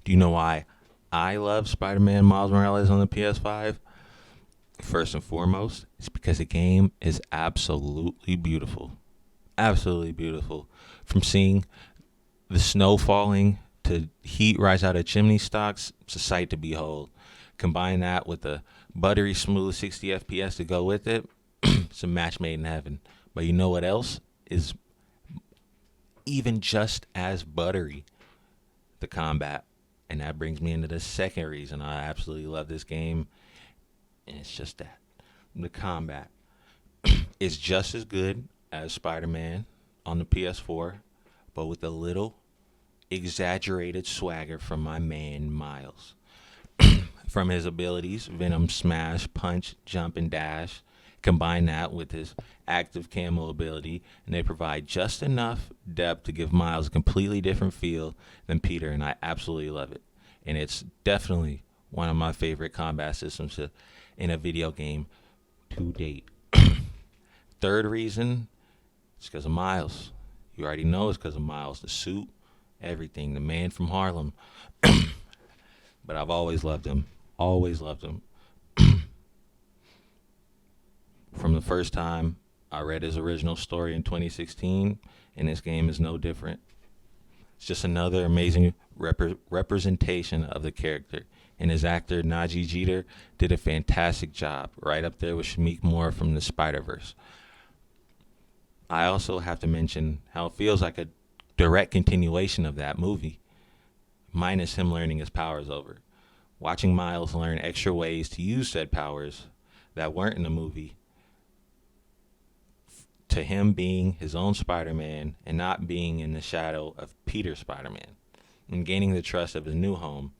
Do you know why I love Spider-Man Miles Morales on the PS5? First and foremost, it's because the game is absolutely beautiful. Absolutely beautiful. From seeing the snow falling to heat rise out of chimney stocks, it's a sight to behold. Combine that with the buttery smooth 60 FPS to go with it, it's a match made in heaven. But you know what else is even just as buttery? The combat. And that brings me into the second reason I absolutely love this game. And it's just that. The combat is just as good as Spider Man on the PS4, but with a little exaggerated swagger from my man Miles. From his abilities, Venom, Smash, Punch, Jump, and Dash. Combine that with his active camo ability, and they provide just enough depth to give Miles a completely different feel than Peter, and I absolutely love it. And it's definitely one of my favorite combat systems in a video game to date. Third reason, it's because of Miles. You already know it's because of Miles. The suit, everything. The man from Harlem. But I've always loved him. Always loved him. From the first time I read his original story in 2016, and this game is no different. It's just another amazing representation of the character. And his actor, Najee Jeter, did a fantastic job, right up there with Shameik Moore from the Spider-Verse. I also have to mention how it feels like a direct continuation of that movie, minus him learning his powers over. Watching Miles learn extra ways to use said powers that weren't in the movie, to him being his own Spider-Man and not being in the shadow of Peter Spider-Man, and gaining the trust of his new home,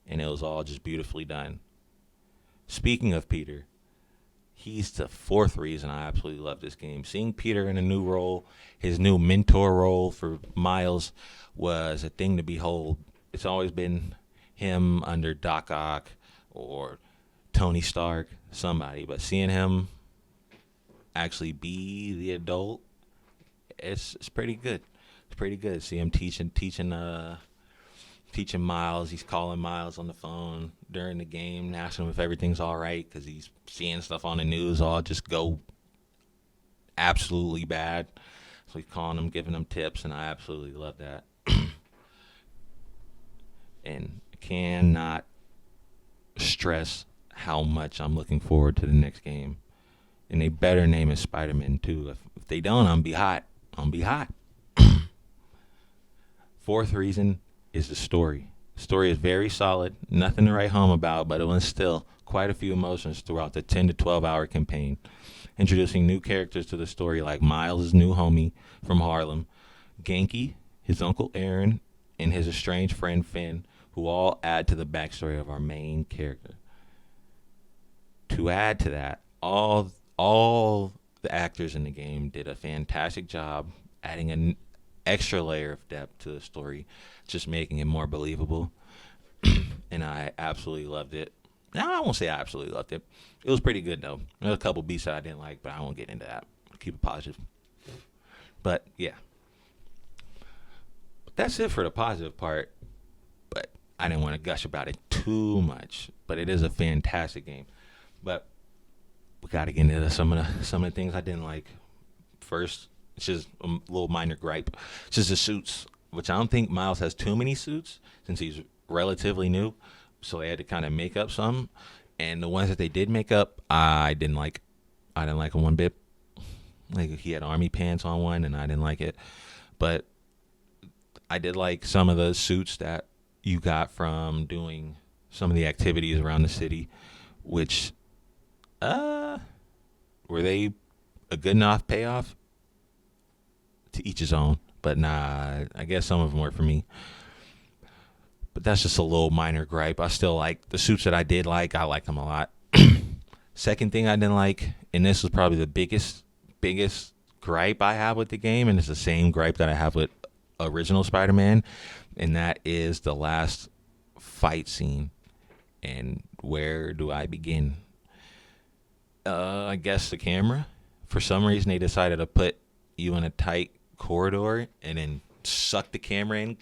and it was all just beautifully done. Speaking of Peter, he's the fourth reason I absolutely love this game. Seeing Peter in a new role, his new mentor role for Miles, was a thing to behold. It's always been him under Doc Ock or Tony Stark, somebody, but seeing him actually be the adult, it's pretty good. It's pretty good. See him teaching Miles. He's calling Miles on the phone during the game, asking him if everything's all right because he's seeing stuff on the news all just go absolutely bad. So he's calling him, giving him tips, and I absolutely love that. And cannot stress how much I'm looking forward to the next game. And they better name it Spider-Man too. If they don't, I'm be hot. I'm be hot. Fourth reason is the story. The story is very solid, nothing to write home about, but it will instill quite a few emotions throughout the 10 to 12 hour campaign. Introducing new characters to the story like Miles' new homie from Harlem, Genki, his uncle Aaron, and his estranged friend Finn, who all add to the backstory of our main character. To add to that, all the actors in the game did a fantastic job adding an extra layer of depth to the story, just making it more believable. And I absolutely loved it. Now, I won't say I absolutely loved it. It was pretty good, though. There was a couple beats that I didn't like, but I won't get into that. Keep it positive. But, yeah. That's it for the positive part. But I didn't want to gush about it too much. But it is a fantastic game. But we got to get into some of the things I didn't like. First, it's just a little minor gripe. It's just the suits, which I don't think Miles has too many suits since he's relatively new. So they had to kind of make up some. And the ones that they did make up, I didn't like. I didn't like them one bit. Like he had army pants on one, and I didn't like it. But I did like some of the suits that you got from doing some of the activities around the city, which were they a good enough payoff? To each his own. But nah, I guess some of them were for me. But that's just a little minor gripe. I still like the suits that I did like. I liked them a lot. Second thing I didn't like, and this was probably the biggest gripe I have with the game, and it's the same gripe that I have with original Spider-Man, and that is the last fight scene. And where do I begin? I guess the camera. For some reason, they decided to put you in a tight corridor and then suck the camera in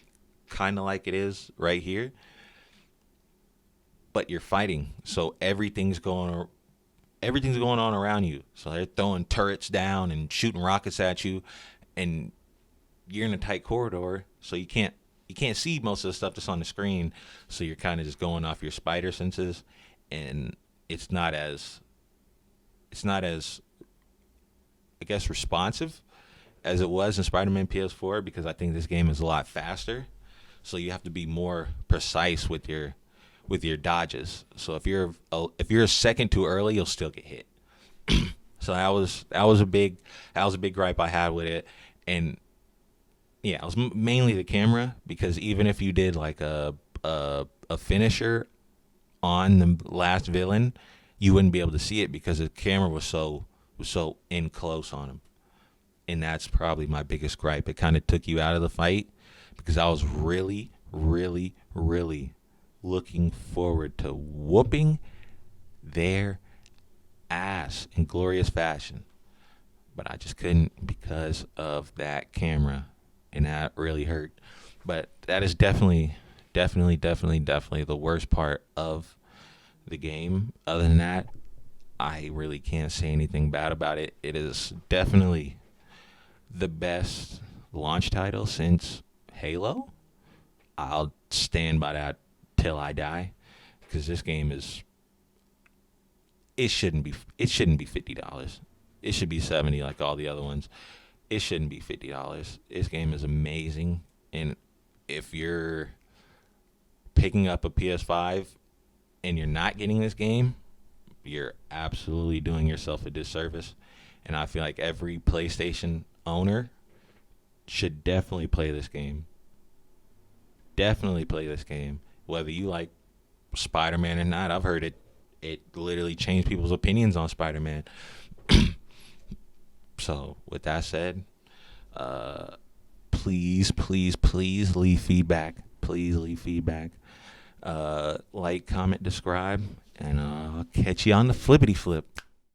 kind of like it is right here, but you're fighting, so everything's going on around you. So they're throwing turrets down and shooting rockets at you, and you're in a tight corridor, so you can't see most of the stuff that's on the screen. So you're kind of just going off your spider senses, and it's not as I guess responsive as it was in Spider-Man PS4, because I think this game is a lot faster. So you have to be more precise with your dodges. So if you're a second too early, you'll still get hit. So that was a big gripe I had with it. And yeah, it was mainly the camera, because even if you did like a finisher on the last villain, you wouldn't be able to see it because the camera was so in close on him. And that's probably my biggest gripe. It kind of took you out of the fight, because I was really, really, really looking forward to whooping their ass in glorious fashion. But I just couldn't because of that camera, and that really hurt. But that is definitely, definitely, definitely, definitely the worst part of the game. Other than that, I really can't say anything bad about it. It is definitely the best launch title since Halo. I'll stand by that till I die, because this game is it shouldn't be $50. It should be 70 like all the other ones. It shouldn't be $50. This game is amazing, and if you're picking up a PS5 and you're not getting this game, you're absolutely doing yourself a disservice. And I feel like every PlayStation owner should definitely play this game. Definitely play this game. Whether you like Spider-Man or not, I've heard it literally changed people's opinions on Spider-Man. So, with that said, please, please, please leave feedback. Please leave feedback. Like, comment, subscribe, and I'll catch you on the flippity flip.